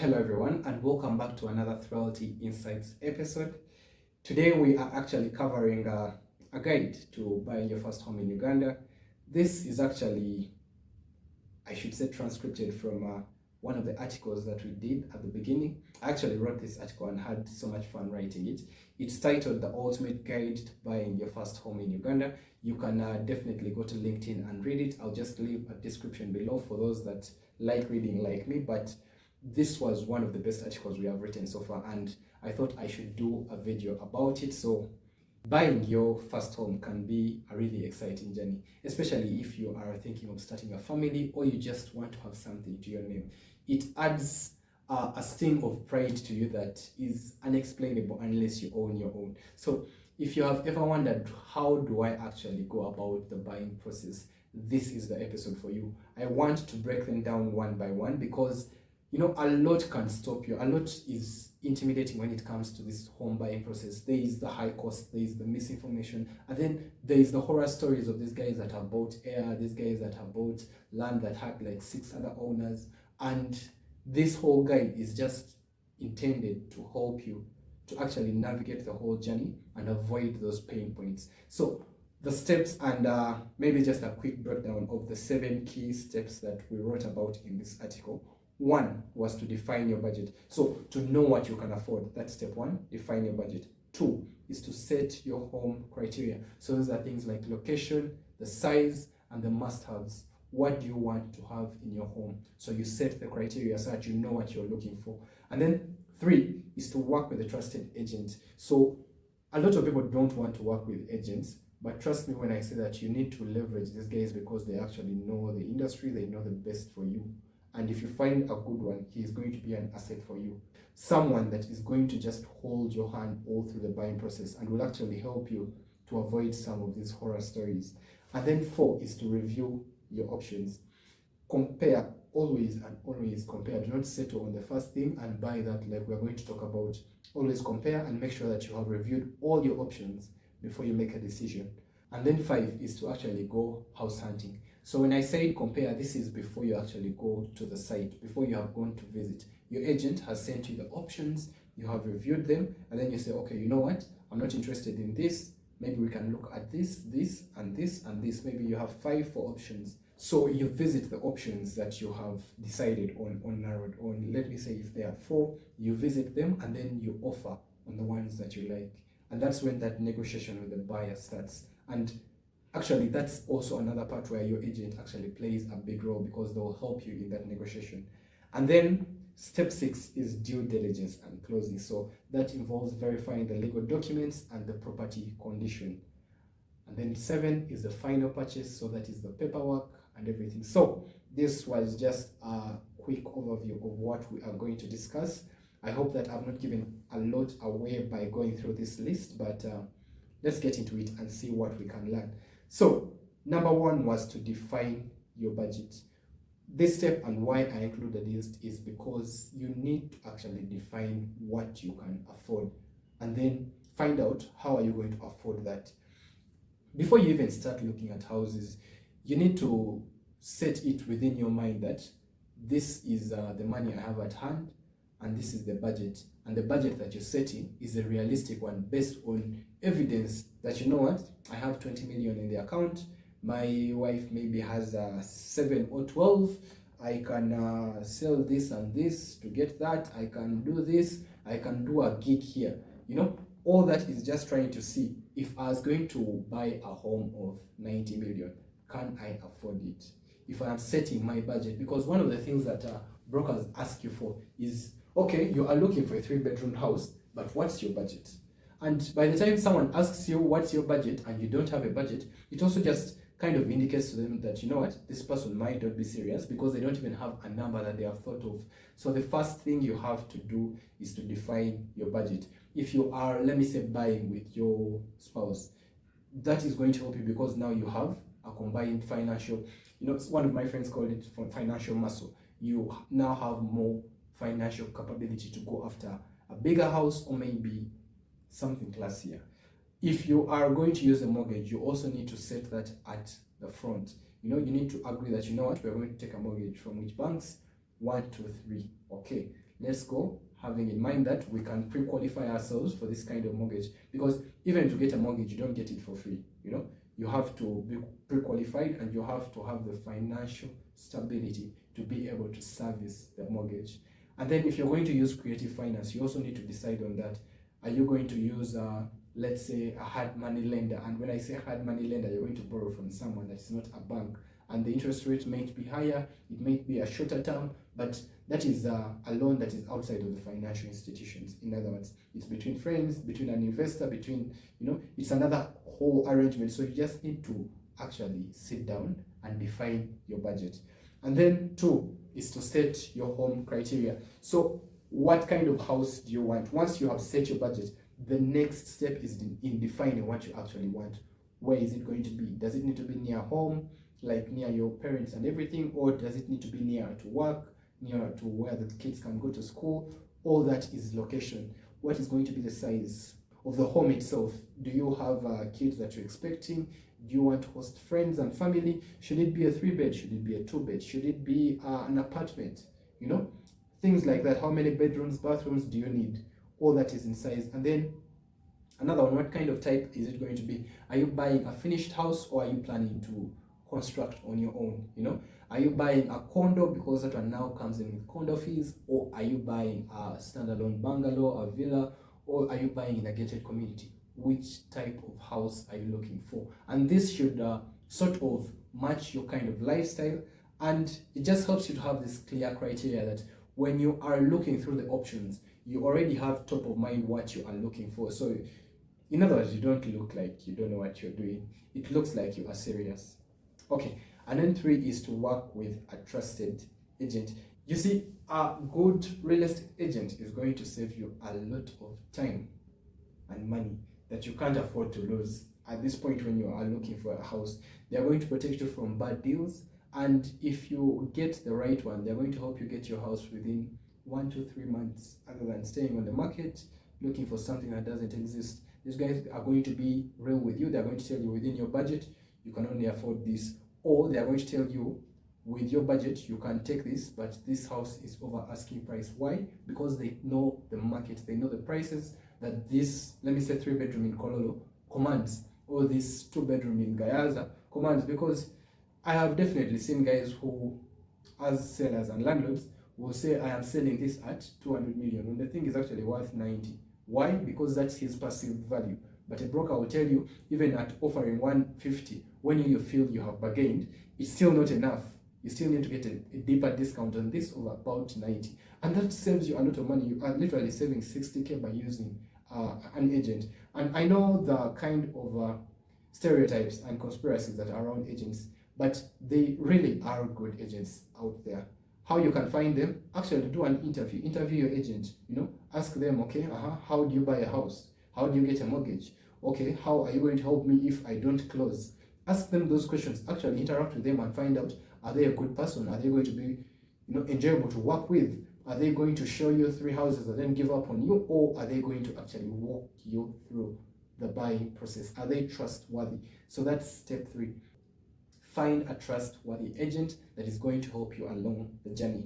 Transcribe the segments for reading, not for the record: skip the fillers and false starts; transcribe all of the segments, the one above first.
Hello everyone and welcome back to another Thralty Insights episode. Today we are actually covering a guide to buying your first home in Uganda. This is actually, I should say, transcribed from one of the articles that we did at the beginning. I actually wrote this article and had so much fun writing it. It's titled The Ultimate Guide to Buying Your First Home in Uganda. You can definitely go to LinkedIn and read it. I'll just leave a description below for those that like reading like me, but this was one of the best articles we have written so far, and I thought I should do a video about it. So buying your first home can be a really exciting journey, especially if you are thinking of starting a family or you just want to have something to your name. It adds a sting of pride to you that is unexplainable unless you own your own. So if you have ever wondered how do I actually go about the buying process, this is the episode for you. I want to break them down one by one because a lot can stop you. A lot is intimidating when it comes to this home buying process. There is the high cost, there is the misinformation, and then there is the horror stories of these guys that have bought air, these guys that have bought land that had like 6 other owners. And this whole guide is just intended to help you to actually navigate the whole journey and avoid those pain points. So the steps and maybe just a quick breakdown of the 7 key steps that we wrote about in this article. 1 was to define your budget. So to know what you can afford, that's step 1, define your budget. 2 is to set your home criteria. So those are things like location, the size, and the must-haves. What do you want to have in your home? So you set the criteria so that you know what you're looking for. And then 3 is to work with a trusted agent. So a lot of people don't want to work with agents, but trust me when I say that you need to leverage these guys because they actually know the industry, they know the best for you. And if you find a good one, he is going to be an asset for you. Someone that is going to just hold your hand all through the buying process and will actually help you to avoid some of these horror stories. And then 4 is to review your options. Compare, always and always compare. Do not settle on the first thing and buy that like we're going to talk about. Always compare and make sure that you have reviewed all your options before you make a decision. And then 5 is to actually go house hunting. So when I say compare, this is before you actually go to the site, before you have gone to visit. Your agent has sent you the options, you have reviewed them, and then you say, okay, you know what? I'm not interested in this. Maybe we can look at this, this, and this, and this. Maybe you have 5 for options. So you visit the options that you have decided on or narrowed on. Let me say if there are 4, you visit them, and then you offer on the ones that you like. And that's when that negotiation with the buyer starts. And actually, that's also another part where your agent actually plays a big role because they will help you in that negotiation. And then step 6 is due diligence and closing. So that involves verifying the legal documents and the property condition. And then 7 is the final purchase. So that is the paperwork and everything. So this was just a quick overview of what we are going to discuss. I hope that I've not given a lot away by going through this list, but let's get into it and see what we can learn. So number 1 was to define your budget. This step and why I included this is because you need to actually define what you can afford and then find out how are you going to afford that. Before you even start looking at houses, you need to set it within your mind that this is the money I have at hand and this is the budget. And the budget that you're setting is a realistic one based on evidence that, you know what, I have 20 million in the account. My wife maybe has 7 or 12. I can sell this and this to get that. I can do this. I can do a gig here. All that is just trying to see if I was going to buy a home of 90 million, can I afford it? If I am setting my budget, because one of the things that brokers ask you for is, okay, you are looking for a 3-bedroom house, but what's your budget? And by the time someone asks you what's your budget and you don't have a budget, it also just kind of indicates to them that, you know what, this person might not be serious because they don't even have a number that they have thought of. So the first thing you have to do is to define your budget. If you are, let me say, buying with your spouse, that is going to help you because now you have a combined financial, one of my friends called it financial muscle. You now have more financial capability to go after a bigger house or maybe something classier. If you are going to use a mortgage, you also need to set that at the front. You need to agree that, you know what, we're going to take a mortgage from which banks? 1, 2, 3. Okay, let's go, having in mind that we can pre-qualify ourselves for this kind of mortgage. Because even to get a mortgage, you don't get it for free. You have to be pre-qualified, and you have to have the financial stability to be able to service the mortgage. And then if you're going to use creative finance, you also need to decide on that. Are you going to use let's say a hard money lender? And when I say hard money lender, you're going to borrow from someone that is not a bank, and the interest rate might be higher, it might be a shorter term, but that is a loan that is outside of the financial institutions. In other words, it's between friends, between an investor, between, it's another whole arrangement. So you just need to actually sit down and define your budget. And then 2 is to set your home criteria. So what kind of house do you want? Once you have set your budget, the next step is in defining what you actually want. Where is it going to be? Does it need to be near home, like near your parents and everything, or does it need to be near to work, near to where the kids can go to school? All that is location. What is going to be the size of the home itself? Do you have kids that you're expecting? Do you want to host friends and family? Should it be a 3-bed? Should it be a 2-bed? Should it be an apartment? Things like that. How many bedrooms, bathrooms do you need? All that is in size. And then another one, what kind of type is it going to be? Are you buying a finished house, or are you planning to construct on your own? Are you buying a condo, because that one now comes in with condo fees? Or are you buying a standalone bungalow, a villa, or are you buying in a gated community? Which type of house are you looking for? And this should sort of match your kind of lifestyle, and it just helps you to have this clear criteria that when you are looking through the options, you already have top of mind what you are looking for. So in other words, you don't look like you don't know what you're doing. It looks like you are serious. Okay, and then 3 is to work with a trusted agent. You see, a good real estate agent is going to save you a lot of time and money that you can't afford to lose at this point when you are looking for a house. They are going to protect you from bad deals, and if you get the right one, they're going to help you get your house within 1 to 3 months, other than staying on the market looking for something that doesn't exist. These guys are going to be real with you. They're going to tell you within your budget you can only afford this, or they're going to tell you with your budget you can take this, but this house is over asking price. Why? Because they know the market, they know the prices that this, let me say, 3-bedroom in Kololo commands, or this 2-bedroom in Gayaza commands. Because I have definitely seen guys who, as sellers and landlords, will say, I am selling this at 200 million when the thing is actually worth 90. Why? Because that's his perceived value. But a broker will tell you, even at offering 150, when you feel you have bargained, it's still not enough. You still need to get a deeper discount on this of about 90. And that saves you a lot of money. You are literally saving 60K by using an agent. And I know the kind of stereotypes and conspiracies that are around agents, but they really are good agents out there. How you can find them? Actually, do an interview your agent. Ask them, okay, how do you buy a house? How do you get a mortgage? Okay, how are you going to help me if I don't close? Ask them those questions. Actually interact with them and find out, are they a good person? Are they going to be enjoyable to work with? Are they going to show you 3 houses and then give up on you? Or are they going to actually walk you through the buying process? Are they trustworthy? So that's step 3. Find a trustworthy agent that is going to help you along the journey.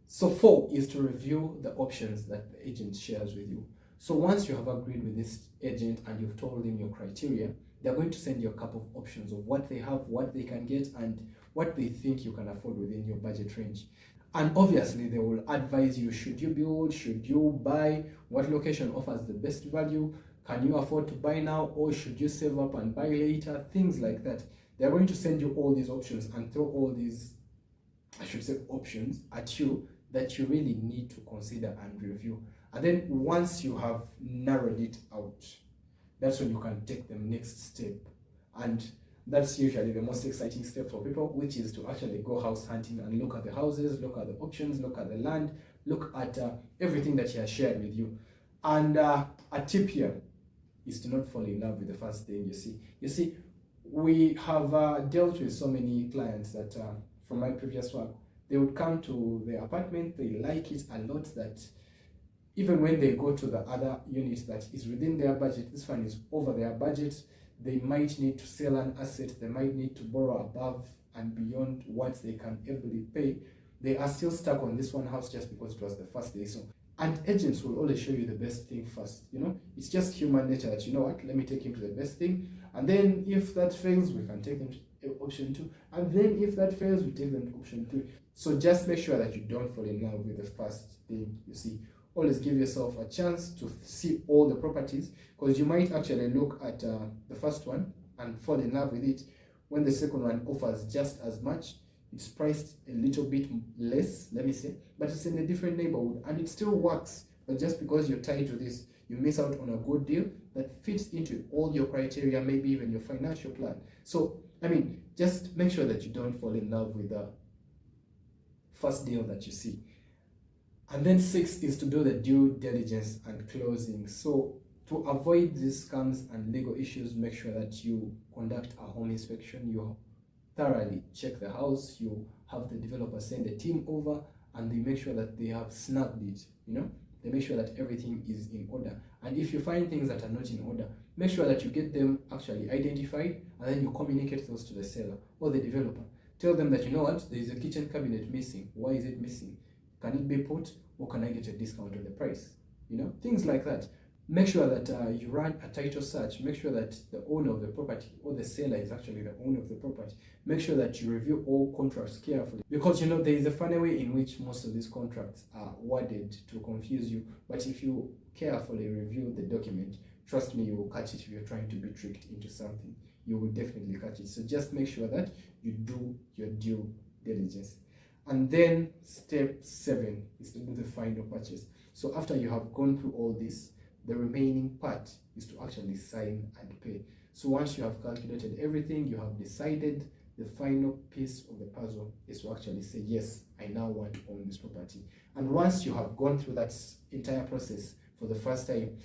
So 4 is to review the options that the agent shares with you. So once you have agreed with this agent and you've told them your criteria, they're going to send you a couple of options of what they have, what they can get, and what they think you can afford within your budget range. And obviously they will advise you, should you build, should you buy, what location offers the best value, can you afford to buy now, or should you save up and buy later, things like that. They're going to send you all these options and throw all these, I should say, options at you that you really need to consider and review. And then once you have narrowed it out, that's when you can take the next step. And that's usually the most exciting step for people, which is to actually go house hunting and look at the houses, look at the options, look at the land, look at everything that he has shared with you. And a tip here is to not fall in love with the first thing you see. You see, we have dealt with so many clients that from my previous work, they would come to the apartment, they like it a lot, that even when they go to the other unit that is within their budget, this one is over their budget, they might need to sell an asset, they might need to borrow above and beyond what they can ably pay. they are still stuck on this one house just because it was the first day. So, and agents will always show you the best thing first. You know, it's just human nature that, you know what, let me take him to the best thing, and then if that fails, we can take them to option 2, and then if that fails, we take them to option 3. So just make sure that you don't fall in love with the first thing you see. Always give yourself a chance to see all the properties, because you might actually look at the first one and fall in love with it when the second one offers just as much. It's priced a little bit less, let me say, but it's in a different neighborhood and it still works. But just because you're tied to this, you miss out on a good deal that fits into all your criteria, maybe even your financial plan. So, I mean, just make sure that you don't fall in love with the first deal that you see. And then 6 is to do the due diligence and closing. So to avoid these scams and legal issues, make sure that you conduct a home inspection. You thoroughly check the house. You have the developer send a team over, and they make sure that they have snagged it. You know, they make sure that everything is in order. And if you find things that are not in order, make sure that you get them actually identified, and then you communicate those to the seller or the developer. Tell them that, you know what, there is a kitchen cabinet missing. Why is it missing? Can it be put, or can I get a discount on the price? You know, things like that. Make sure that you run a title search. Make sure that the owner of the property or the seller is actually the owner of the property. Make sure that you review all contracts carefully, because, you know, there is a funny way in which most of these contracts are worded to confuse you. But if you carefully review the document, trust me, you will catch it. If you're trying to be tricked into something, you will definitely catch it. So just make sure that you do your due diligence. And then step 7 is to do the final purchase. So after you have gone through all this, the remaining part is to actually sign and pay. So once you have calculated everything, you have decided, the final piece of the puzzle is to actually say, yes, I now want to own this property. And once you have gone through that entire process for the first time,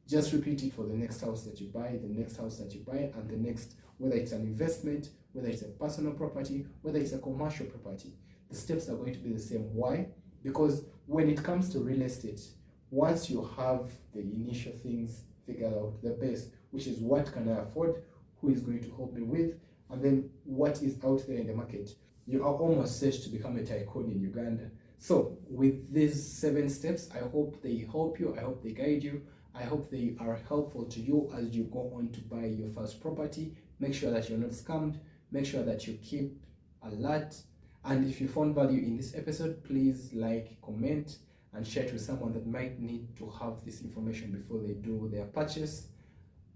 just repeat it for the next house that you buy, the next house that you buy, and the next, whether it's an investment, whether it's a personal property, whether it's a commercial property. The steps are going to be the same. Why? Because when it comes to real estate, once you have the initial things figured out, the base, which is what can I afford, who is going to help me with, and then what is out there in the market, you are almost set to become a tycoon in Uganda. So with these 7 steps, I hope they help you, I hope they guide you, I hope they are helpful to you as you go on to buy your first property. Make sure that you're not scammed, make sure that you keep alert. And if you found value in this episode, please like, comment, and share it with someone that might need to have this information before they do their purchase.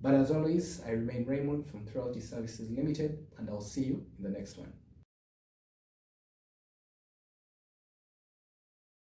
But as always, I remain Raymond from Throughout Services Limited, and I'll see you in the next one.